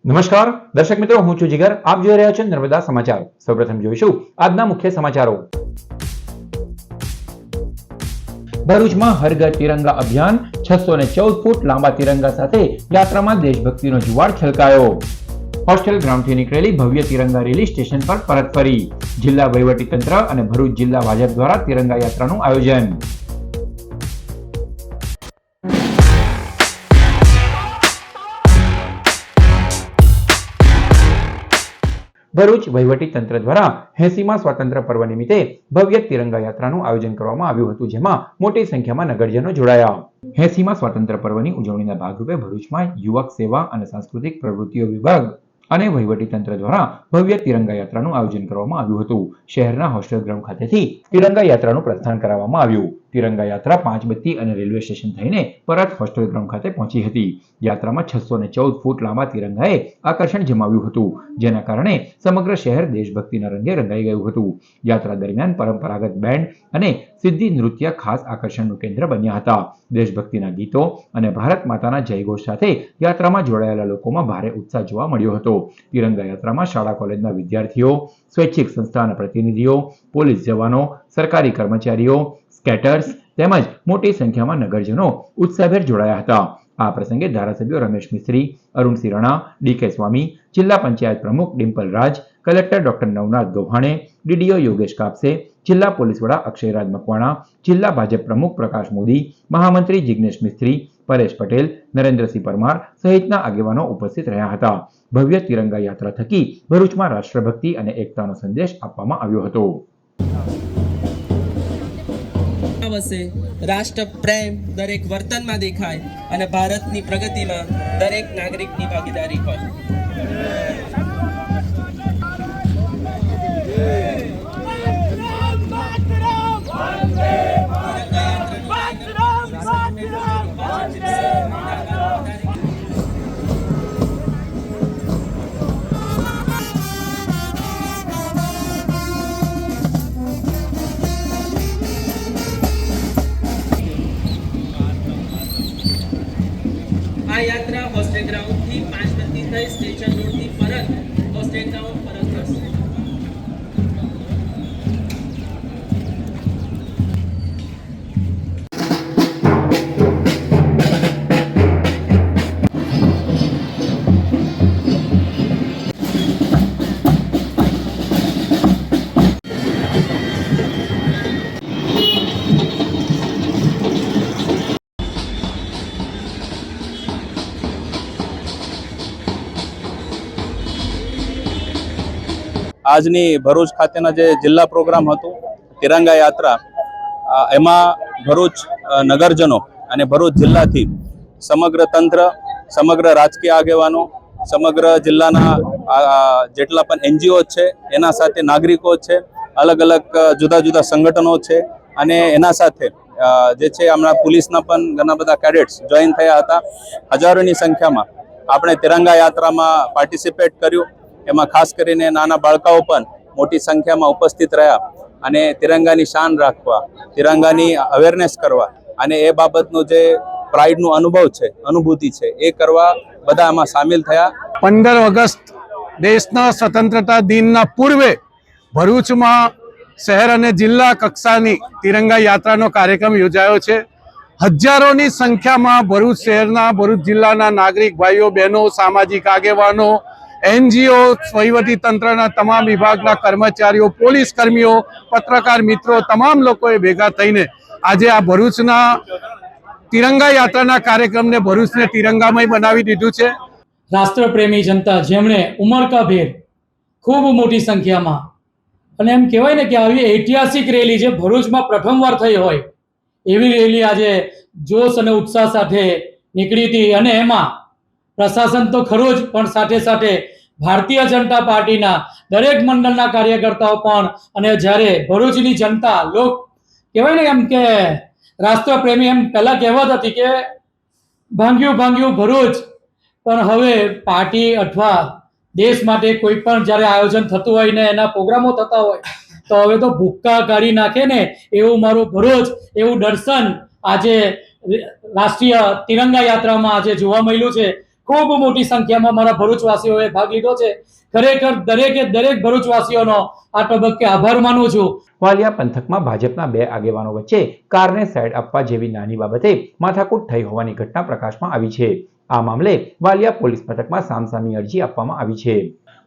નમસ્કાર દર્શક મિત્રો, હું છું જીગર. આપ જોઈ રહ્યા છો નર્મદા સમાચાર. સૌપ્રથમ જોઈશું આજના મુખ્ય સમાચારો. ભરૂચમાં હર ઘર તિરંગા અભિયાન, 614 ફૂટ લાંબા તિરંગા સાથે યાત્રામાં દેશભક્તિનો જુવાળ છલકાયો. હોસ્ટેલ ગ્રાઉન્ડથી નીકળેલી ભવ્ય તિરંગા રેલી સ્ટેશન પર પરત ફરી. જિલ્લા વહીવટીતંત્ર અને ભરૂચ જિલ્લા ભાજપ દ્વારા તિરંગા યાત્રાનું આયોજન. ભરૂચ વહીવટી તંત્ર દ્વારા 80મા સ્વાતંત્ર્ય પર્વ નિમિત્તે ભવ્ય તિરંગા યાત્રાનું આયોજન કરવામાં આવ્યું હતું, જેમાં મોટી સંખ્યામાં નગરજનો જોડાયા. 80મા સ્વાતંત્ર્ય પર્વની ઉજવણીના ભાગરૂપે ભરૂચમાં યુવક સેવા અને સાંસ્કૃતિક પ્રવૃત્તિઓ વિભાગ અને વહીવટી તંત્ર દ્વારા ભવ્ય તિરંગા યાત્રાનું આયોજન કરવામાં આવ્યું હતું. શહેરના હોસ્ટેલ ગ્રાઉન્ડ ખાતેથી તિરંગા યાત્રાનું પ્રસ્થાન કરાવવામાં આવ્યું. તિરંગા યાત્રા પાંચબત્તી અને રેલવે સ્ટેશન થઈને પરત હોસ્ટેલ ગ્રાઉન્ડ ખાતે પહોંચી હતી. યાત્રામાં 614 ફૂટ લાંબા તિરંગાએ આકર્ષણ જમાવ્યું હતું, જેના કારણે સમગ્ર શહેર દેશભક્તિના રંગે રંગાઈ ગયું હતું. યાત્રા દરમિયાન પરંપરાગત બેન્ડ અને સિદ્ધી નૃત્ય ખાસ આકર્ષણનું કેન્દ્ર બન્યા હતા. દેશભક્તિના ગીતો અને ભારત માતાના જયઘોષ સાથે યાત્રામાં જોડાયેલા લોકોમાં ભારે ઉત્સાહ જોવા મળ્યો હતો. તિરંગા યાત્રામાં શાળા કોલેજના વિદ્યાર્થીઓ, સ્વૈચ્છિક સંસ્થાના પ્રતિનિધિઓ, પોલીસ જવાનો, સરકારી કર્મચારીઓ, સ્કેટર્સ તેમજ મોટી સંખ્યામાં નગરજનો ઉત્સાહભેર જોડાયા હતા. આ પ્રસંગે ધારાસભ્યો રમેશ મિસ્ત્રી, અરુણસિંહ રણા, ડી.કે. સ્વામી, જિલ્લા પંચાયત પ્રમુખ Dimple Raj, collector doctor Navnath Gohane, DDO Yogesh Kapse, જિલ્લા પોલીસ વડા અક્ષયરાજ મકવાણા, જિલ્લા ભાજપ પ્રમુખ પ્રકાશ મોદી, મહામંત્રી જિગ્નેશ મિસ્ત્રી, પરેશ પટેલ, નરેન્દ્રસિંહ પરમાર સહિતના આગેવાનો ઉપસ્થિત રહ્યા હતા. ભવ્ય તિરંગા યાત્રા થકી ભરૂચમાં રાષ્ટ્રભક્તિ અને એકતાનો સંદેશ આપવામાં આવ્યો હતો. રાષ્ટ્ર પ્રેમ દરેક વર્તનમાં દેખાય અને ભારતની પ્રગતિમાં દરેક નાગરિકની ભાગીદારી હોય. આ યાત્રા હોસ્ટેલ ગ્રાઉન્ડથી પાંચબત્તી થઈ સ્ટેશન રોડથી પરત હોસ્ટેલ ગ્રાઉન્ડ પરત જશે. આજની ભરૂચ ખાતેના જે જિલ્લા પ્રોગ્રામ હતું તિરંગા યાત્રા, એમાં ભરૂચ નગરજનો અને ભરૂચ જિલ્લાથી સમગ્ર તંત્ર, સમગ્ર રાજકીય આગેવાનો, સમગ્ર જિલ્લાના જેટલા પણ એનજીઓ છે એના સાથે નાગરિકો છે, અલગ અલગ જુદા જુદા સંગઠનો છે અને એના સાથે જે છે હમણાં પોલીસના પણ ઘણા બધા કેડેટ્સ જોઈન થયા હતા. હજારોની સંખ્યામાં આપણે તિરંગા યાત્રામાં પાર્ટિસિપેટ કર્યું. એમાં ખાસ કરીને નાના બાળકાઓ પણ મોટી સંખ્યામાં ઉપસ્થિત રહ્યા અને તિરંગાની શાન રાખવા, તિરંગાની અવેરનેસ કરવા અને એ બાબતનો જે પ્રાઇડનો અનુભૂતિ છે એ કરવા બધા આમાં સામેલ થયા. 15 ઓગસ્ટ દેશના સ્વતંત્રતા દિનના પૂર્વે ભરૂચમાં શહેર અને જિલ્લા કક્ષાની તિરંગા યાત્રાનો કાર્યક્રમ યોજાયો છે. હજારોની સંખ્યામાં ભરૂચ શહેરના, ભરૂચ જિલ્લાના નાગરિક ભાઈઓ બહેનો, સામાજિક આગેવાનો, એનજીઓ, વહીવટી તંત્રના તમામ વિભાગના કર્મચારીઓ, પોલીસ કર્મીઓ, પત્રકાર મિત્રો, તમામ લોકોએ ભેગા થઈને આજે આ ભરૂચના તિરંગા યાત્રાના કાર્યક્રમને ભરૂચને તિરંગામય બનાવી દીધું છે. રાષ્ટ્રપ્રેમી જનતા જેમણે ઉમળકાભેર ખૂબ મોટી સંખ્યામાં, અને એમ કહેવાય ને કે આવી ઐતિહાસિક રેલી જે ભરૂચમાં પ્રથમવાર થઈ હોય એવી રેલી આજે જોશ અને ઉત્સાહ સાથે નીકળી હતી. અને એમાં પ્રશાસન તો ખરું જ, પણ સાથે સાથે ભારતીય જનતા પાર્ટીના દરેક મંડળના કાર્યકર્તાઓ પણ, અને જ્યારે ભરૂચની જનતા લોક કહેવાય ને એમ કે રાષ્ટ્રપ્રેમી, એમ પહેલાં કહેવત હતી કે ભાંગ્યું ભાંગ્યું ભરૂચ, પણ હવે પાર્ટી અથવા દેશ માટે કોઈ પણ જ્યારે આયોજન થતું હોય ને એના પ્રોગ્રામો થતા હોય તો હવે તો ભૂક્કા કાઢી નાખે ને એવું મારું ભરૂચ, એવું દર્શન આજે રાષ્ટ્રીય તિરંગા યાત્રામાં આજે જોવા મળ્યું છે. ખૂબ મોટી સંખ્યામાં મારા ભરૂચવાસીઓએ ભાગ લીધો છે. ખરેખર દરેક ભરૂચવાસીઓનો આ તબક્કે આભાર માનું છું. વાલિયા પંથકમાં ભાજપના બે આગેવાનો વચ્ચે કારને સાઈડ આપવા જેવી નાની બાબતે માથાકૂટ થઈ હોવાની ઘટના પ્રકાશમાં આવી છે. આ મામલે વાલિયા પોલીસ મથકમાં સામસામી અરજી આપવામાં આવી છે.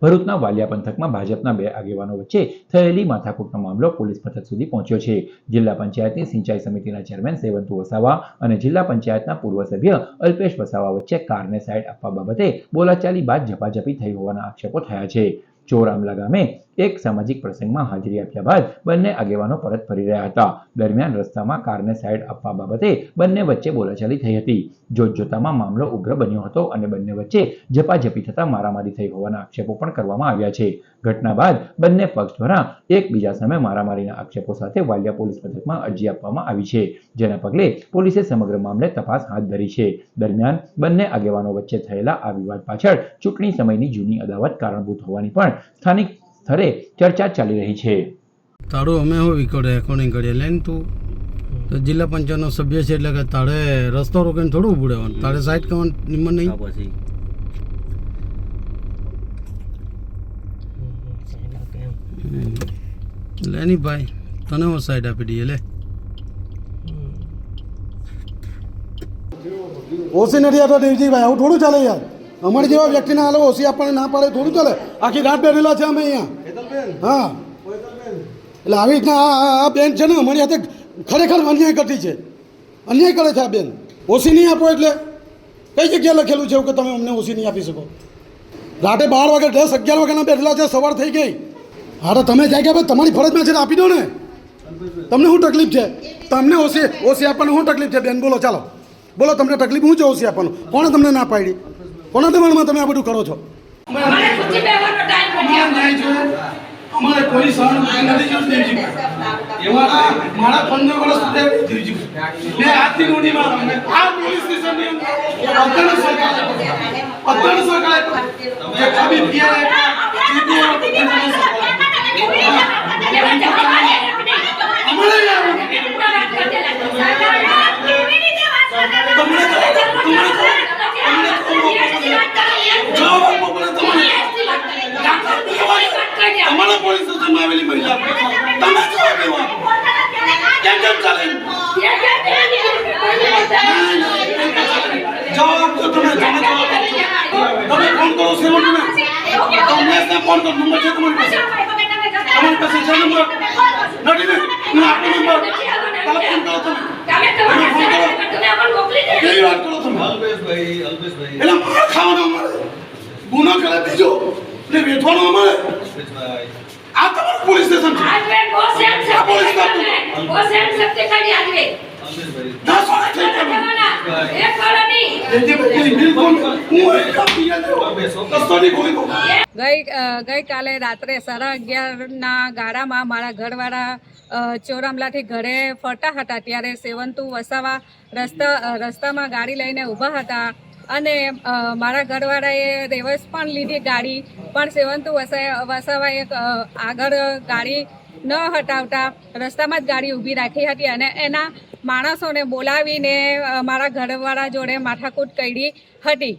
ભરૂચના વાલિયા પંથકમાં ભાજપના બે આગેવાનો વચ્ચે થયેલી માથાકૂટનો મામલો પોલીસ મથક સુધી પહોંચ્યો છે. જિલ્લા પંચાયતની સિંચાઈ સમિતિના ચેરમેન સેવંતુ વસાવા અને જિલ્લા પંચાયતના પૂર્વ સભ્ય અલ્પેશ વસાવા વચ્ચે કારને સાઈડ આપવા બાબતે બોલાચાલી બાદ ઝપાઝપી થઈ હોવાના આક્ષેપો થયા છે. ચોરામલા ગામે એક સામાજિક પ્રસંગમાં હાજરી આપ્યા બાદ બંને આગેવાનો પરત ફરી રહ્યા હતા. દરમિયાન રસ્તામાં કારને સાઈડ આપવા બાબતે બંને વચ્ચે બોલાચાલી થઈ હતી. જોતજોતામાં મામલો ઉગ્ર બન્યો હતો અને બંને વચ્ચે ઝપાઝપી થતા મારામારી થઈ હોવાના આક્ષેપો પણ કરવામાં આવ્યા છે. ઘટના બાદ બંને પક્ષ દ્વારા એકબીજા સામે મારામારીના આક્ષેપો સાથે વાલિયા પોલીસ મથકમાં અરજી આપવામાં આવી છે, જેના પગલે પોલીસે સમગ્ર મામલે તપાસ હાથ ધરી છે. દરમિયાન બંને આગેવાનો વચ્ચે થયેલા આ વિવાદ પાછળ ચૂંટણી સમયની જૂની અદાવત કારણભૂત હોવાની પણ સ્થાનિક સ્તરે ચર્ચા ચાલી રહી છે. તારું અમે હું વિકડે કોણી કરીએ લઈને તું તો જિલ્લા પંચાયતનો સભ્ય છે એટલે કે તારે રસ્તો રોકીને થોડું ઊભું રહેવાનું, તારે સાઈડ કરવાનું નિમન નહીં. લે નહીં ભાઈ, તને હું સાઈડ આપી દઈએ લે. ઓસી નથી આપતા દેવજીભાઈ, આવું થોડું ચાલે યાર. અમારી જેવા વ્યક્તિને હાલો ઓસી આપણને ના પાડે થોડું ચાલે. આખી રાત બેઠેલા છે અમે અહીંયા. હા, એટલે આવી રીતના આ બેન છે ને અમારી હાથે ખરેખર અન્યાય કરતી છે, અન્યાય કરે છે આ બેન. ઓસી નહીં આપો એટલે કઈ જગ્યાએ લખેલું છે એવું કે તમે અમને ઓસી નહીં આપી શકો? રાતે 12 વાગે 10, 11 વાગ્યાના બેઠેલા છે, સવાર થઈ ગઈ. હા તો તમે જાય કે ભાઈ તમારી ફરજમાં છે આપી દો ને. તમને શું તકલીફ છે? તમને ઓસી આપવાનું શું તકલીફ છે બેન? બોલો, ચાલો બોલો, તમને તકલીફ શું છે ઓસી આપવાનું? કોણે તમને ના પાડી? કોના દબાણમાં તમે આ બધું કરો છો? અમારે કોઈ સહાનુભૂતિ નથી જોઈતી. મારા 15 વર્ષ મેં આજથી નોંધીમાં આ પોલીસ સ્ટેશનની અંદર સરકાર જે કભી પીઆર અમારા પોલીસ સ્ટેશનમાં આવેલી મહિલા તમે જવાબ દેવા કેમ ચાલે? જવાબ તો તમે ફોન કરો સેવનને, તમને ફોન કરો. નંબર છે તમારી પાસે? તમારી પાસે છે નંબર? નથી ને? હું આપનો નંબર કાલે ફોન કરો. તમે કેવી વાત કરો તમે? એટલે માર ખાવાનો અમારે ગુનો કરે બીજો ને વેઠવાનો અમારે. આ તમારું પોલીસ સ્ટેશન છે. આ પોલીસ સ્ટેશન ગઈકાલે રાત્રે 11:30ના ગાળામાં મારા ઘરવાળા ચોરામલાથી ઘરે ફરતા હતા ત્યારે સેવંતુ વસાવા રસ્તામાં ગાડી લઈને ઊભા હતા અને મારા ઘરવાળાએ રેવર્સ પણ લીધી ગાડી, પણ સેવંતુ વસાવાએ આગળ ગાડી ન હટાવતા રસ્તામાં જ ગાડી ઊભી રાખી હતી અને એના માણસોને બોલાવીને મારા ઘરવાળા જોડે માથાકૂટ કરી હતી.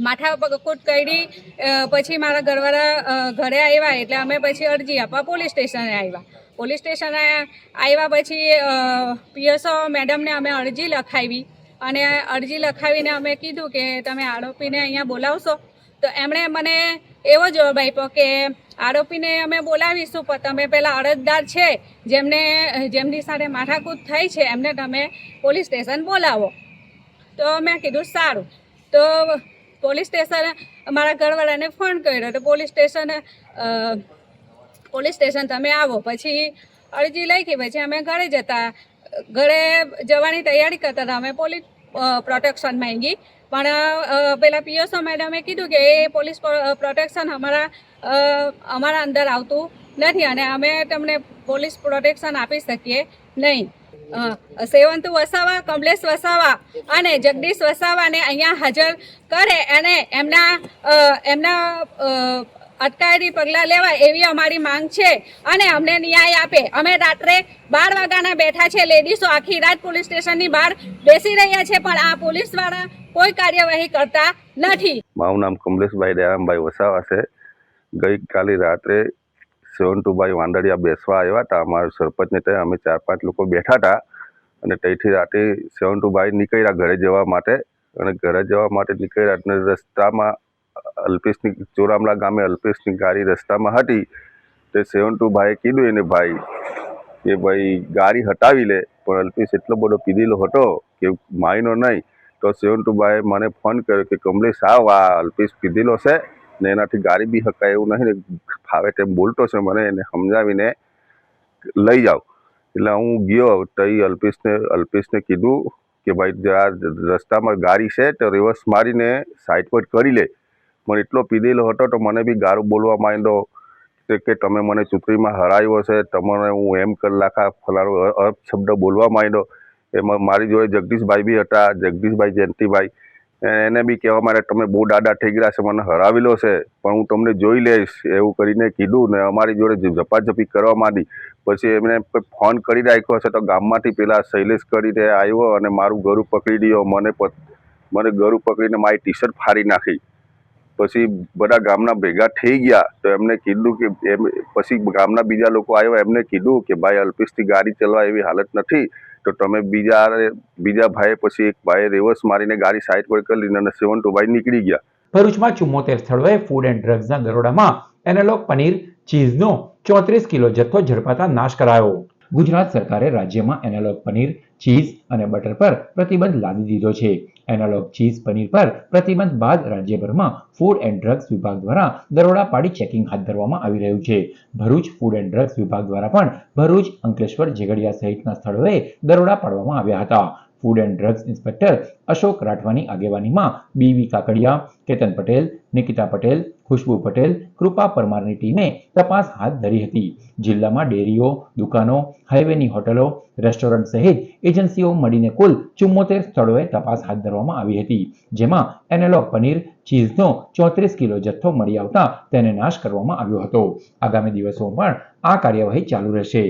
માથાકૂટ કરી પછી મારા ઘરવાળા ઘરે આવ્યા એટલે અમે પછી અરજી આપવા પોલીસ સ્ટેશને આવ્યા. પોલીસ સ્ટેશને આવ્યા પછી પીએસઓ મેડમને અમે અરજી લખાવી અને અરજી લખાવીને અમે કીધું કે તમે આરોપીને અહીંયા બોલાવશો? તો એમણે મને એવો જવાબ આપ્યો કે આરોપીને અમે બોલાવીશું પણ તમે પહેલાં અરજદાર છે જેમની સાથે માથાકૂટ થઈ છે એમને તમે પોલીસ સ્ટેશન બોલાવો. તો મેં કીધું સારું. તો પોલીસ સ્ટેશને મારા ઘરવાળાને ફોન કર્યો તો પોલીસ સ્ટેશન તમે આવો. પછી અરજી લખી, પછી અમે ઘરે જવાની તૈયારી કરતા હતા. અમે પોલીસ પ્રોટેક્શન માંગી પણ પેલા પીએસઓ મેડમે કીધું કે એ પોલીસ પ્રોટેક્શન અમારા અંદર આવતું નથી અને અમે તમને પોલીસ પ્રોટેક્શન આપી શકીએ નહીં. સેવંતુ વસાવા, કમલેશ વસાવા અને જગદીશ વસાવાને અહીંયા હાજર કરે અને એમના અટકાયતી પગલાં લેવાય એવી અમારી માંગ છે અને અમને ન્યાય આપે. અમે રાત્રે 12 વાગ્યાના બેઠા છે, લેડીઝો આખી રાત પોલીસ સ્ટેશનની બહાર બેસી રહ્યા છે, પણ આ પોલીસવાળા કોઈ કાર્યવાહી કરતા નથી. મારું નામ કમલેશભાઈ દયારામભાઈ વસાવા છે. ગઈકાલે રાત્રે સેવનટુભાઈ વાંદડિયા બેસવા આવ્યા હતા. અમારા સરપંચને ત્યાં અમે 4-5 લોકો બેઠા હતા અને ત્યાંથી રાતે સેવનટુભાઈ નીકળ્યા ઘરે જવા માટે. અને ઘરે જવા માટે નીકળ્યા અને રસ્તામાં અલ્પેશની ચોરામલા ગામે અલ્પેશની ગાડી રસ્તામાં હતી. તે સેવનટુભાઈએ કીધું એને ભાઈ કે ભાઈ ગાડી હટાવી લે, પણ અલ્પેશ એટલો બધો પીધેલો હતો કે માયનો નહીં. તો સેવનટુભાઈએ મને ફોન કર્યો કે કમલેશ આવ, આ અલ્પેશ પીધેલો છે ને એનાથી ગાડી બી હકાય એવું નહીં ને ફાવે તેમ બોલતો છે, મને એને સમજાવીને લઈ જાઓ. એટલે હું ગયો તો એ અલ્પેશને કીધું કે ભાઈ આ રસ્તામાં ગાડી છે તો રિવર્સ મારીને સાઈડ પર કરી લે. મને એટલો પીધેલો હતો તો મને બી ગારું બોલવા માંડ્યો કે તમે મને ચૂંટણીમાં હરાવ્યો છે, તમને હું એમ કરી નાખા ફલાણો અપશબ્દ બોલવા માંડ્યો. એમાં મારી જોડે જગદીશભાઈ બી હતા, જગદીશભાઈ જયંતિભાઈ, એને બી કહેવા માંડ્યા તમે બહુ દાદા થઈ ગયા છે, મને હરાવેલો છે પણ હું તમને જોઈ લઈશ એવું કરીને કીધું ને અમારી જોડે ઝપાઝપી કરવા માંડી. પછી એમને ફોન કરી રાખ્યો છે તો ગામમાંથી પેલા શૈલેષ કરીને આવ્યો અને મારું ગળું પકડી દીધો. મને ગળું પકડીને મારી ટી-શર્ટ ફાડી નાખી. પછી બધા ગામના ભેગા થઈ ગયા તો એમને કીધું કે પછી ગામના બીજા લોકો આવ્યા, એમને કીધું કે ભાઈ અલ્પેશથી ગાડી ચલાવવા એવી હાલત નથી, તો તમે બીજા ભાઈએ પછી એક ભાઈએ રિવર્સ મારીને ગાડી સાઈડ પર કરી લીધી અને સેવનટુભાઈ નીકળી ગયા. ભરૂચમાં 74 સ્થળોએ ફૂડ એન્ડ ડ્રગ્સના દરોડામાં એનાલોગ પનીર ચીઝનો 34 કિલો જથ્થો ઝડપાતા નાશ કરાયો. ગુજરાત સરકારે રાજ્યમાં એનાલોગ પનીર, ચીઝ અને બટર પર પ્રતિબંધ લાદી દીધો છે. એનાલોગ ચીઝ પનીર પર પ્રતિબંધ બાદ રાજ્યભરમાં ફૂડ એન્ડ ડ્રગ્સ વિભાગ દ્વારા દરોડા પાડી ચેકિંગ હાથ ધરવામાં આવી રહ્યું છે. ભરૂચ ફૂડ એન્ડ ડ્રગ્સ વિભાગ દ્વારા પણ ભરૂચ, અંકલેશ્વર, ઝઘડિયા સહિતના સ્થળોએ દરોડા પાડવામાં આવ્યા હતા. Food and drugs inspector Ashok રાઠવાની આગેવાનીમાં બીવી કાકડિયા, કેતન પટેલ, નિકિતા પટેલ, ખુશ્બુ પટેલ, કૃપા પરમારની ટીમે તપાસ હાથ ધરી હતી. જિલ્લામાં ડેરીઓ, દુકાનો, હાઈવેની હોટલો, રેસ્ટોરન્ટ સહિત એજન્સીઓ મળીને કુલ 74 સ્થળોએ તપાસ હાથ ધરવામાં આવી હતી, જેમાં એનાલોગ પનીર, ચીઝનો 34 કિલો જથ્થો મળી આવતા તેને નાશ કરવામાં આવ્યો હતો. આગામી દિવસોમાં પણ આ કાર્યવાહી ચાલુ રહેશે.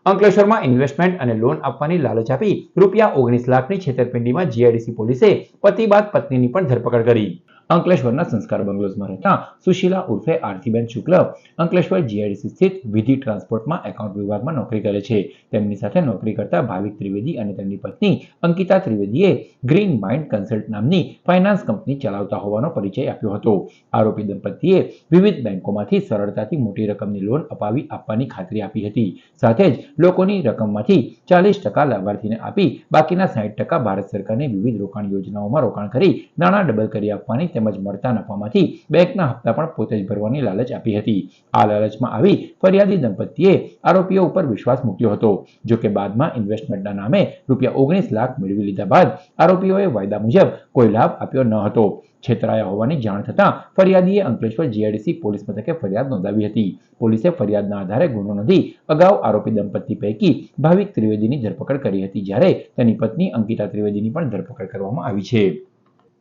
અંકલેશ્વરમાં ઇન્વેસ્ટમેન્ટ અને લોન આપવાની લાલચ આપી ₹19 લાખની છેતરપિંડીમાં જીઆઈડીસી પોલીસે પતિ બાદ પત્નીની પણ ધરપકડ કરી. અંકલેશ્વરના સંસ્કાર બંગલોઝમાં રહેતા સુશીલા ઉર્ફે આરતીબેન શુક્લ અંકલેશ્વર જીઆઈડીસી સ્થિત વિધિ ટ્રાન્સપોર્ટમાં એકાઉન્ટ વિભાગમાં નોકરી કરે છે. તેમની સાથે નોકરી કરતા ભાવિક ત્રિવેદી અને તેમની પત્ની અંકિતા ત્રિવેદીએ ગ્રીન માઇન્ડ કન્સલ્ટ નામની ફાઇનાન્સ કંપની ચલાવતા હોવાનો પરિચય આપ્યો હતો. આરોપી દંપતીએ વિવિધ બેંકોમાંથી સરળતાથી મોટી રકમની લોન આપવાની ખાતરી આપી હતી. સાથે જ લોકોની રકમમાંથી 40% લાભાર્થીને આપી બાકીના 60% ભારત સરકારની વિવિધ રોકાણ યોજનાઓમાં રોકાણ કરી નાણાં ડબલ કરી આપવાની તેમજ મળતા નફામાંથી બેંકના હપ્તા પણ પોતે જ ભરવાની લાલચ આપી હતી. આ લાલચમાં આવી ફરિયાદી દંપતીએ આરોપીઓ ઉપર વિશ્વાસ મૂક્યો હતો. જોકે બાદમાં ઇન્વેસ્ટમેન્ટના નામે ₹19 લાખ મેળવી લીધા બાદ આરોપીઓએ વાયદા મુજબ કોઈ લાભ આપ્યો ન હતો. છેતરાયા હોવાની જાણ થતાં ફરિયાદીએ અંકલેશ્વર જીઆઈડીસી પોલીસ મથકે ફરિયાદ નોંધાવી હતી. પોલીસે ફરિયાદના આધારે ગુનો નોંધી અગાઉ આરોપી દંપતી પૈકી ભાવિક ત્રિવેદીની ધરપકડ કરી હતી, જ્યારે તેની પત્ની અંકિતા ત્રિવેદીની પણ ધરપકડ કરવામાં આવી છે.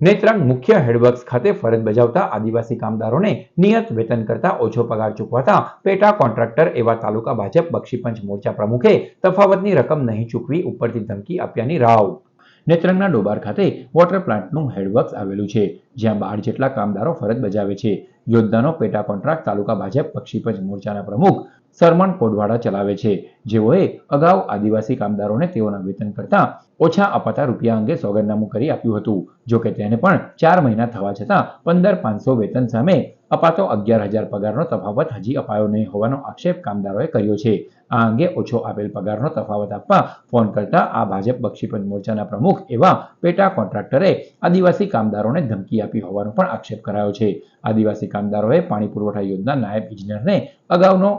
નેત્રંગ મુખ્ય હેડવર્ક્સ ખાતે ફરજ બજાવતા આદિવાસી કામદારોને નિયત વેતન કરતા ઓછો પગાર ચૂકવાતા પેટા કોન્ટ્રાક્ટર એવા તાલુકા ભાજપ બક્ષીપંચ મોરચા પ્રમુખે તફાવતની રકમ નહીં ચૂકવી ઉપરથી ધમકી આપ્યાની રાવ. નેત્રંગના ડોબાર ખાતે વોટર પ્લાન્ટનું હેડવર્ક્સ આવેલું છે, જ્યાં 12 જેટલા કામદારો ફરજ બજાવે છે. યોજનાનો પેટા કોન્ટ્રાક્ટ તાલુકા ભાજપ બક્ષીપંચ મોરચાના પ્રમુખ સરમણ કોડવાડા ચલાવે છે, જેઓએ અગાઉ આદિવાસી કામદારોને તેઓના વેતન કરતા ઓછા અપાતા રૂપિયા અંગે સોગંદનામું કરી આપ્યું હતું. જોકે તેને પણ 4 મહિના થવા છતાં 15,500 વેતન સામે અપાતો 11,000 પગારનો તફાવત હજી અપાયો નહીં હોવાનો આક્ષેપ કામદારોએ કર્યો છે. આ અંગે ઓછો આપેલ પગારનો તફાવત આપવા ફોન કરતા આ ભાજપ બક્ષીપંચ મોરચાના પ્રમુખ એવા પેટા કોન્ટ્રાક્ટરે આદિવાસી કામદારોને ધમકી આપી હોવાનો પણ આક્ષેપ કરાયો છે. આદિવાસી કામદારોએ પાણી પુરવઠા યોજના નાયબ ઇજનેરને અગાઉનો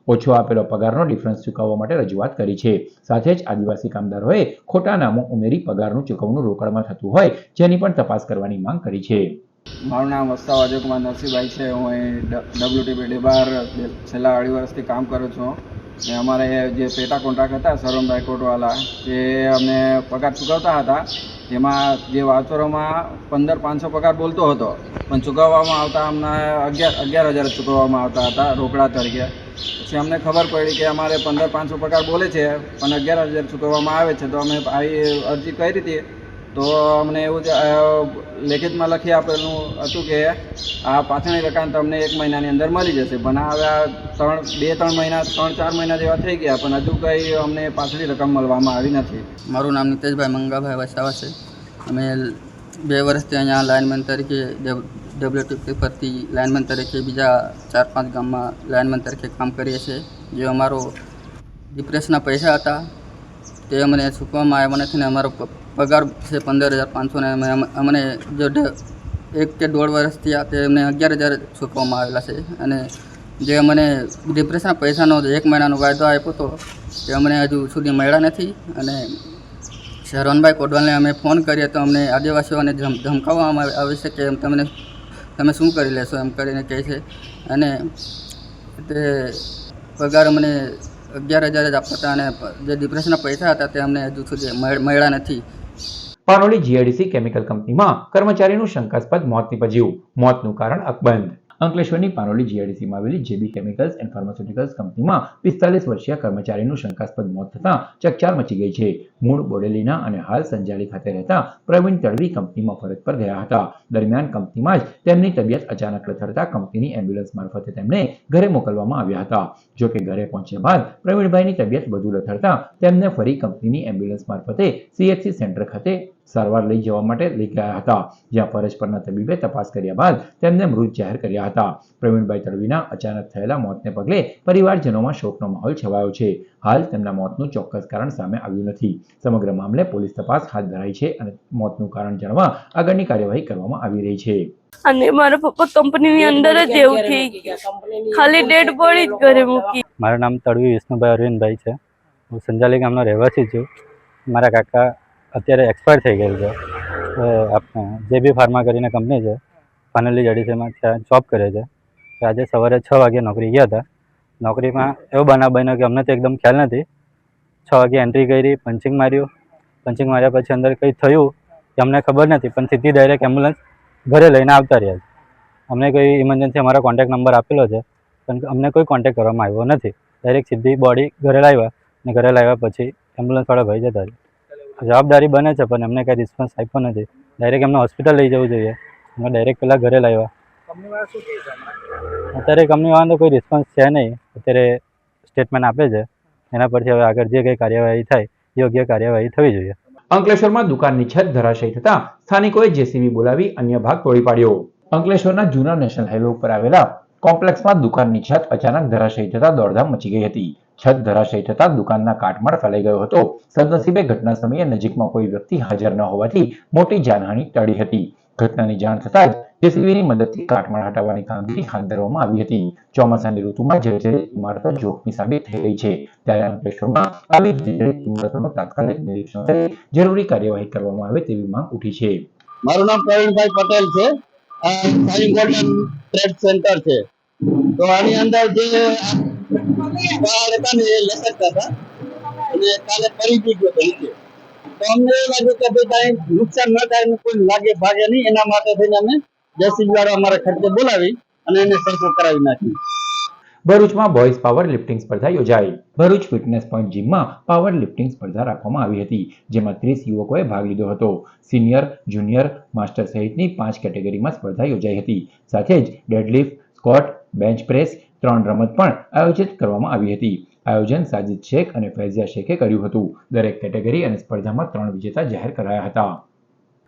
ઓછો આપેલો પગારનો ડિફરન્સ ચૂકવવા માટે રજૂઆત કરી છે. સાથે જ આદિવાસી કામદારોએ ખોટા નામો ઉમેરી પગારનું ચૂકવણું રોકડમાં થતું હોય જેની પણ તપાસ કરવાની માંગ કરી છે. મારું નામ વસ્તાવા અજયકુમાર નરસિંહભાઈ છે. હું અહીં WTP ડેબાર છેલ્લા 2.5 વર્ષથી કામ કરું છું. ને અમારે જે પેટા કોન્ટ્રાક્ટ હતા સરવમભાઈ કોટવાલા તે અમને પગાર ચૂકવતા હતા. જેમાં જે વાઉચરોમાં 15,500 પગાર બોલતો હતો, પણ ચૂકવવામાં આવતા અમને 11,000 ચૂકવવામાં આવતા હતા રોકડા તરીકે. પછી અમને ખબર પડી કે અમારે 15,500 પગાર બોલે છે પણ 11,000 ચૂકવવામાં આવે છે. તો અમે આવી અરજી કરી હતી. તો અમને એવું લેખિતમાં લખી આપેલું હતું કે આ પાછળની રકમ તમને 1 મહિનાની અંદર મળી જશે. પણ હવે આ 2-3 મહિના 3-4 મહિના જેવા થઈ ગયા પણ હજુ કંઈ અમને પાછળની રકમ મળવામાં આવી નથી. મારું નામ નિતેશભાઈ મંગાભાઈ વસાવા છે. અમે 2 વર્ષથી અહીંયા લાઇનમેન તરીકે ડબલ્યુટીપી પરથી લાઇનમેન તરીકે બીજા 4-5 ગામમાં લાઇનમેન તરીકે કામ કરીએ છીએ. જે અમારો ડિપ્રેશનના પૈસા હતા તે અમને ચૂકવવામાં આવ્યા નથી ને અમારો પગાર છે 15,500 ને અમને જો 1 કે 1.5 વર્ષ થયા તે અમને 11,000 ચૂકવવામાં આવેલા છે. અને જે અમને ડિપ્રેશનના પૈસાનો 1 મહિનાનો વાયદો આપ્યો હતો તે અમને હજુ સુધી મળ્યા નથી. અને શરવણભાઈ કોટવાલને અમે ફોન કરીએ તો અમને આદિવાસીઓને ધમકાવવામાં આવે છે કે તમે શું કરી લેશો એમ કરીને કહે છે. અને તે પગાર અમને 11,000 જ આપતા હતા અને જે ડિપ્રેશનના પૈસા હતા તે અમને હજુ સુધી મળ્યા નથી. પાનોલી જીઆઈડીસી કેમિકલ કંપનીમાં કર્મચારીનું શંકાસ્પદ મોત નીપજ્યું. મોતનું કારણ અકબંધ. અંકલેશ્વરની પાનોલી જીઆઈડીસીમાં આવેલી જેબી કેમિકલ્સ એન્ડ ફાર્માસ્યુટિકલ્સ કંપનીમાં 45 વર્ષીય કર્મચારીનું શંકાસ્પદ મોત થતાં ચકચાર મચી ગઈ છે. મૂળ બોડેલીના અને હાલ સંજાલી ખાતે રહેતા પ્રવીણ તડવી કંપનીમાં ફરજ પર ગયા હતા. દરમિયાન કંપનીમાં જ તેમની તબિયત અચાનક લથડતા કંપનીની એમ્બ્યુલન્સ મારફતે તેમને ઘરે મોકલવામાં આવ્યા હતા. જો કે ઘરે પહોંચ્યા બાદ પ્રવીણભાઈની તબિયત વધુ લથડતા તેમને ફરી કંપનીની એમ્બ્યુલન્સ મારફતે સીએચસી સેન્ટર ખાતે સારવાર લઈ જવા માટે લઈ ગયા હતા. જ્યાં ફરજ પરના તબીબે તપાસ કર્યા બાદ તેમને મૃત જાહેર કર્યા હતા. પ્રવીણભાઈ તડવીના અચાનક થયેલા મોતને પગલે પરિવારજનોમાં શોકનો માહોલ છવાયો છે. હાલ તેમના મોતનું ચોક્કસ કારણ સામે આવ્યું નથી. સમગ્ર મામલે પોલીસ તપાસ હાથ ધરાઈ છે અને મોતનું કારણ જાણવા આગળની કાર્યવાહી કરવામાં આવી રહી છે. અને મારા પપ્પા કંપનીની અંદર જ એવું થઈ ગયું, ખાલી ડેડ બોડી જ ઘરે મૂકી. મારું નામ તડવી વિષ્ણુભાઈ અરવિંદભાઈ છે. હું સંજાલી ગામનો રહેવાસી છું. મારા કાકા અત્યારે એક્સપાયર થઈ ગયેલ છે. આપણે જેબી ફાર્મા કરીને કંપની છે, પાનોલી જીઆઈડીસીમાં ત્યાં જોબ કરે છે. આજે સવારે 6 વાગે નોકરી ગયા હતા. નોકરીમાં એવો બનાવ બન્યો કે અમને તો એકદમ ખ્યાલ નથી. 6 વાગે એન્ટ્રી કરી, પંચિંગ માર્યું. પંચિંગ માર્યા પછી અંદર કંઈ થયું કે અમને ખબર નથી, પણ સીધી ડાયરેક્ટ એમ્બ્યુલન્સ ઘરે લઈને આવતા રહ્યા છે. અમને કોઈ ઇમરજન્સી અમારો કોન્ટેક્ટ નંબર આપેલો છે પણ અમને કોઈ કોન્ટેક્ટ કરવામાં આવ્યો નથી. ડાયરેક્ટ સીધી બોડી ઘરે લાવ્યા અને ઘરે લાવ્યા પછી એમ્બ્યુલન્સવાળા ભાઈ જતા રહ્યા. જવાબદારી બને છે પણ એમને કંઈ રિસ્પોન્સ આપ્યો નથી. ડાયરેક્ટ એમને હોસ્પિટલ લઈ જવું જોઈએ. અમે ડાયરેક્ટ પહેલાં ઘરે લાવ્યા. અત્યારે કંપનીવાળાનો કોઈ રિસ્પોન્સ છે નહીં. અત્યારે સ્ટેટમેન્ટ આપે છે, એના પરથી હવે આગળ જે કંઈ કાર્યવાહી થાય યોગ્ય કાર્યવાહી થવી જોઈએ. અંકલેશ્વરમાં દુકાનની છત ધરાશયી થતા સ્થાનિકોએ જેસીબી બોલાવી અન્ય ભાગ તોડી પાડ્યો. અંકલેશ્વરના જૂના નેશનલ હાઈવે ઉપર આવેલા કોમ્પ્લેક્સમાં દુકાનની છત અચાનક ધરાશયી થતા દોડધામ મચી ગઈ હતી. છત ધરાશયી થતા દુકાનના કાટમાળ ફેલાઈ ગયો હતો. સદનસીબે ઘટના સમયે નજીકમાં કોઈ વ્યક્તિ હાજર ન હોવાથી મોટી જાનહાનિ ટળી હતી. ઘટનાની જાણ થતાં જ જેસીબીની મદદથી કાટમાળ હટાવવાની કામગીરી હાથ ધરવામાં આવી હતી. ચોમાસાની ઋતુમાં જર્જરિત ઇમારતો જોખમી સાબિત થઈ રહી છે, ત્યારે અંકલેશ્વરમાં આવી જર્જરિત ઇમારતોનું તાત્કાલિક નિરીક્ષણ કરી જરૂરી કાર્યવાહી કરવામાં આવે તેવી માંગ ઉઠી છે. મારું નામ પ્રવીણભાઈ પટેલ છે. આ સાઈ ગોલ્ડન ટ્રેડ સેન્ટર છે. તો આની અંદર જે ઝાડ હતા ને એ લટકતા હતા અને કાલે પડી ગયો હતો. તો અમને એવું લાગ્યું કે ભાઈ કાંઈ નુકસાન ન થાય ને કોઈ લાગે ભાગે નહીં, એના માટે થઈને અમે જેસીબી વાળા અમારા ખર્ચે બોલાવી અને એને સરખું કરાવી નાખ્યું. ભરૂચમાં બોયઝ પાવર લિફ્ટિંગ સ્પર્ધા યોજાઈ. ભરૂચ ફિટનેસ પોઈન્ટ જીમમાં પાવર લિફ્ટિંગ સ્પર્ધા રાખવામાં આવી હતી, જેમાં 30 યુવકોએ ભાગ લીધો હતો. સિનિયર, જુનિયર, માસ્ટર સહિતની 5 કેટેગરીમાં સ્પર્ધા યોજાઈ હતી. સાથે જ ડેડલિફ્ટ, સ્ક્વોટ, બેન્ચ પ્રેસ 3 રમત પણ આયોજિત કરવામાં આવી હતી. આયોજન સાજિદ શેખ અને ફૈઝિયા શેખે કર્યું હતું. દરેક કેટેગરી અને સ્પર્ધામાં 3 વિજેતા જાહેર કરાયા હતા.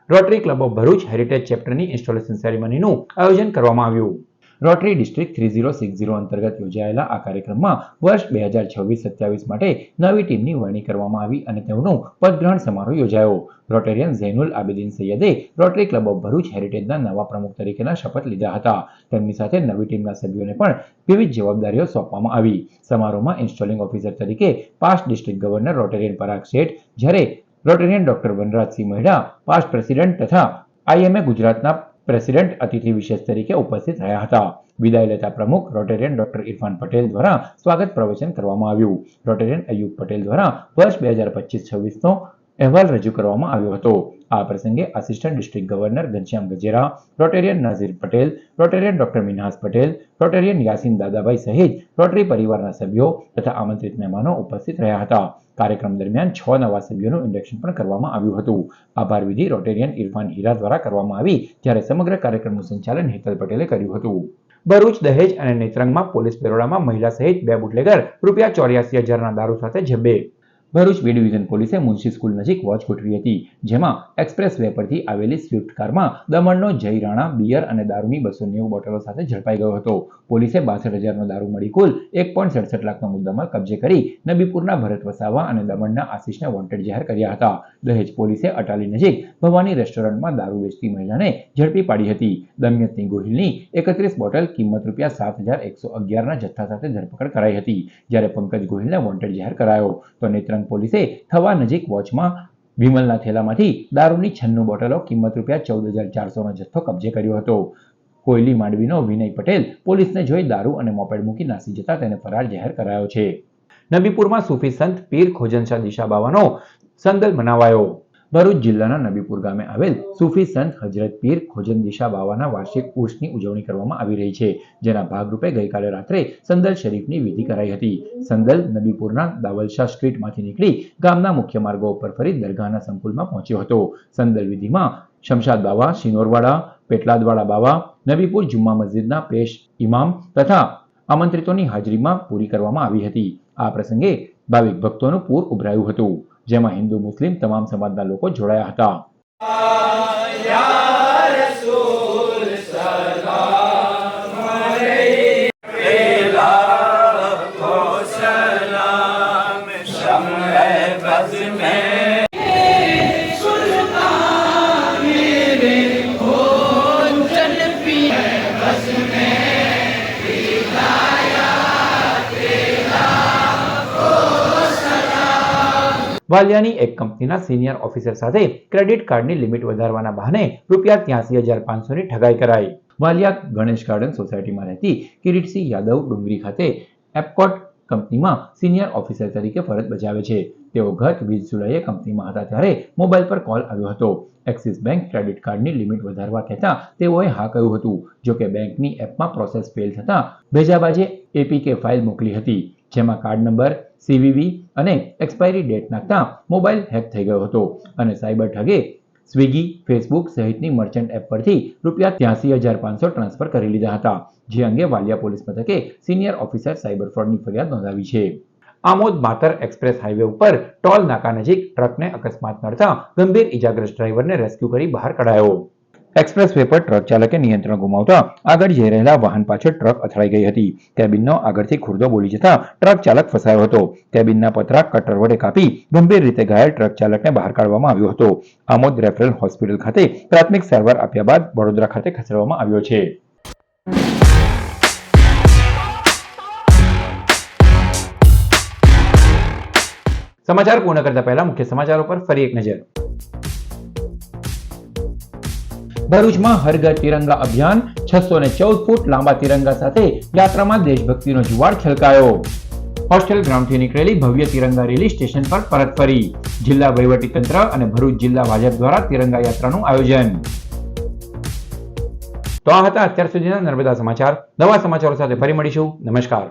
Rotary club of Bharuch heritage ચેપ્ટરની ઇન્સ્ટોલેશન સેરેમનીનું આયોજન કરવામાં આવ્યું. રોટરી ડિસ્ટ્રિક્ટ 3060 અંતર્ગત યોજાયેલા આ કાર્યક્રમમાં વર્ષ 2026-27 માટે નવી ટીમની વરણી કરવામાં આવી અને તેઓનું પદગ્રહણ સમારોહ યોજાયો. રોટેરિયન ઝૈનુલ આબેદીન સૈયદે રોટરી ક્લબ ઓફ ભરૂચ હેરિટેજના નવા પ્રમુખ તરીકેના શપથ લીધા હતા. તેમની સાથે નવી ટીમના સભ્યોને પણ વિવિધ જવાબદારીઓ સોંપવામાં આવી. સમારોહમાં ઇન્સ્ટોલિંગ ઓફિસર તરીકે past district governor Rotarian Parag Sheth, જ્યારે Rotarian doctor Vanrajsinh Maheda past president તથા આઈએમએ ગુજરાતના પ્રેસિડેન્ટ અતિથિ વિશેષ તરીકે ઉપસ્થિત રહ્યા હતા. વિદાય લેતા પ્રમુખ રોટેરિયન ડોક્ટર ઇરફાન પટેલ દ્વારા સ્વાગત પ્રવચન કરવામાં આવ્યું. રોટેરિયન અયુબ પટેલ દ્વારા વર્ષ 2025-26નો અહેવાલ રજૂ કરવામાં આવ્યો હતો. આ પ્રસંગે assistant district governor Ghanshyam Gajera, rotarian Nazir Patel, rotarian doctor Minhas Patel, rotarian Yasin Dadabhai સહિત રોટરી પરિવારના સભ્યો તથા આમંત્રિત મહેમાનો ઉપસ્થિત રહ્યા હતા. કાર્યક્રમ દરમિયાન 6 નવા સભ્યોનું ઇન્ડક્શન પણ કરવામાં આવ્યું હતું. આભાર વિધિ રોટેરિયન ઇરફાન હીરા દ્વારા કરવામાં આવી, જ્યારે સમગ્ર કાર્યક્રમનું સંચાલન હેતલ પટેલે કર્યું હતું. ભરૂચ, દહેજ અને નેત્રંગમાં પોલીસ દરોડામાં મહિલા સહિત 2 બુટલેગર ₹84,000ના દારૂ સાથે ઝડપે. ભરૂચ બી ડિવિઝન પોલીસે મુનશી સ્કૂલ નજીક વોચ ગોઠવી હતી, જેમાં એક્સપ્રેસ વે પરથી આવેલી સ્વિફ્ટ કારમાં દમણનો જય રાણા બિયર અને દારૂની 290 બોટલો સાથે ઝડપાઈ ગયો હતો. પોલીસે 62,000નો દારૂ મળી કુલ 1.67 લાખનો મુદ્દામાલ કબજે કરી નબીપુરના ભરત વસાવા અને દમણના આશિષને વોન્ટેડ જાહેર કર્યા હતા. દહેજ પોલીસે અટાલી નજીક ભવાની રેસ્ટોરન્ટમાં દારૂ વેચતી મહિલાને ઝડપી પાડી હતી. દમયંતી ગોહિલની 31 બોટલ કિંમત ₹7,111ના જથ્થા સાથે ધરપકડ કરાઈ હતી, જ્યારે પંકજ ગોહિલને વોન્ટેડ જાહેર કરાયો. તો નેત્રંગ પોલીસે થવા નજીક વોચમાં વિમલના થેલામાંથી દારૂની 96 બોટલો કિંમત ₹14,400નો જથ્થો કબજે કર્યો હતો. કોયલી માંડવીનો વિનય પટેલ પોલીસને જોઈ દારૂ અને મોપેડ મૂકી નાસી જતા તેને ફરાર જાહેર કરાયો છે. નબીપુરમાં સૂફી સંત પીર ખોજનશાહ દિશા બાવાનો સંદલ મનાવાયો. ભરૂચ જિલ્લાના નબીપુર ગામે આવેલ સૂફી સંત હજરત પીર ખોજન દિશા બાવાના વાર્ષિક ઉર્સની ઉજવણી કરવામાં આવી રહી છે, જેના ભાગરૂપે ગઈકાલે રાત્રે સંદલ શરીફની વિધિ કરાઈ હતી. સંદલ નબીપુરના દાવલશાહ સ્ટ્રીટમાંથી નીકળી ગામના મુખ્ય માર્ગો ઉપર ફરી દરગાહના સંકુલમાં પહોંચ્યો હતો. સંદલ વિધિમાં શમશાદ બાવા, શિનોરવાડા, પેટલાદવાડા બાવા, નબીપુર જુમ્મા મસ્જિદના પેશ ઇમામ તથા આમંત્રિતોની હાજરીમાં પૂરી કરવામાં આવી હતી. આ પ્રસંગે ભાવિક ભક્તોનું પૂર ઉભરાયું હતું, જેમાં હિન્દુ મુસ્લિમ તમામ સમાજના લોકો જોડાયા હતા. વાલિયાની એક કંપનીના સિનિયર ઓફિસર સાથે ક્રેડિટ કાર્ડની લિમિટ વધારવાના બહાને ₹83,500ની ઠગાઈ કરાઈ. વાલિયા ગણેશ ગાર્ડન સોસાયટીમાં રહેતી કિરીટસિંહ યાદવ ડુંગરી ખાતે એપકોટ કંપનીમાં સિનિયર ઓફિસર તરીકે ફરજ બજાવે છે. તેઓ ગત 20 જુલાઈએ કંપનીમાં હતા ત્યારે મોબાઈલ પર કોલ આવ્યો હતો. એક્સિસ બેંક ક્રેડિટ કાર્ડની લિમિટ વધારવા કહેતા તેઓએ હા કહ્યું હતું. જોકે બેંકની એપમાં પ્રોસેસ ફેલ થતા ભેજાબાજે એપીકે ફાઇલ મોકલી હતી, જેમાં કાર્ડ નંબર, CVV અને એક્સપાયરી ડેટ નાખતા મોબાઈલ હેક થઈ ગયો હતો અને સાયબર ઠગે સ્વિગી, ફેસબુક સહિતની મર્ચન્ટ એપ પરથી ₹83,500 ટ્રાન્સફર કરી લીધા હતા, જે અંગે વાલિયા પોલીસ મથકે સિનિયર ઓફિસર સાયબર ફ્રોડની ફરિયાદ નોંધાવી છે. આમોદ માતર એક્સપ્રેસ હાઈવે ઉપર ટોલ નાકા નજીક ટ્રકને અકસ્માત નડતા ગંભીર ઈજાગ્રસ્ત ડ્રાઈવરને રેસ્ક્યુ કરી બહાર કઢાયો. એક્સપ્રેસ વે પર ટ્રક ચાલકે નિયંત્રણ ગુમાવતા આગળ જઈ રહેલા વાહન પાછળ ટ્રક અથડાઈ ગઈ હતી. કેબિનનો આગળથી ખુરદો બોલી જતા ટ્રક ચાલક ફસાયો હતો. કેબિનના પતરા કટર વડે કાપી ગંભીર રીતે ઘાયલ ટ્રક ચાલકને બહાર કાઢવામાં આવ્યો હતો. આમોદ રેફરલ હોસ્પિટલ ખાતે પ્રાથમિક સારવાર આપ્યા બાદ વડોદરા ખાતે ખસેડવામાં આવ્યો છે. સમાચાર પૂર્ણ કરતા પહેલા મુખ્ય સમાચારો પર ફરી એક નજર. ભરૂચમાં હર ઘર તિરંગા અભિયાન, 614 ફૂટ લાંબા તિરંગા સાથે યાત્રામાં દેશભક્તિનો જુવાળ છલકાયો. હોસ્ટેલ ગ્રાઉન્ડથી નીકળેલી ભવ્ય તિરંગા રેલી સ્ટેશન પર પરત ફરી. જિલ્લા વહીવટીતંત્ર અને ભરૂચ જિલ્લા ભાજપ દ્વારા તિરંગા યાત્રાનું આયોજન. તો આ હતા અત્યાર સુધીના નર્મદા સમાચાર. નવા સમાચારો સાથે ફરી મળીશું. નમસ્કાર.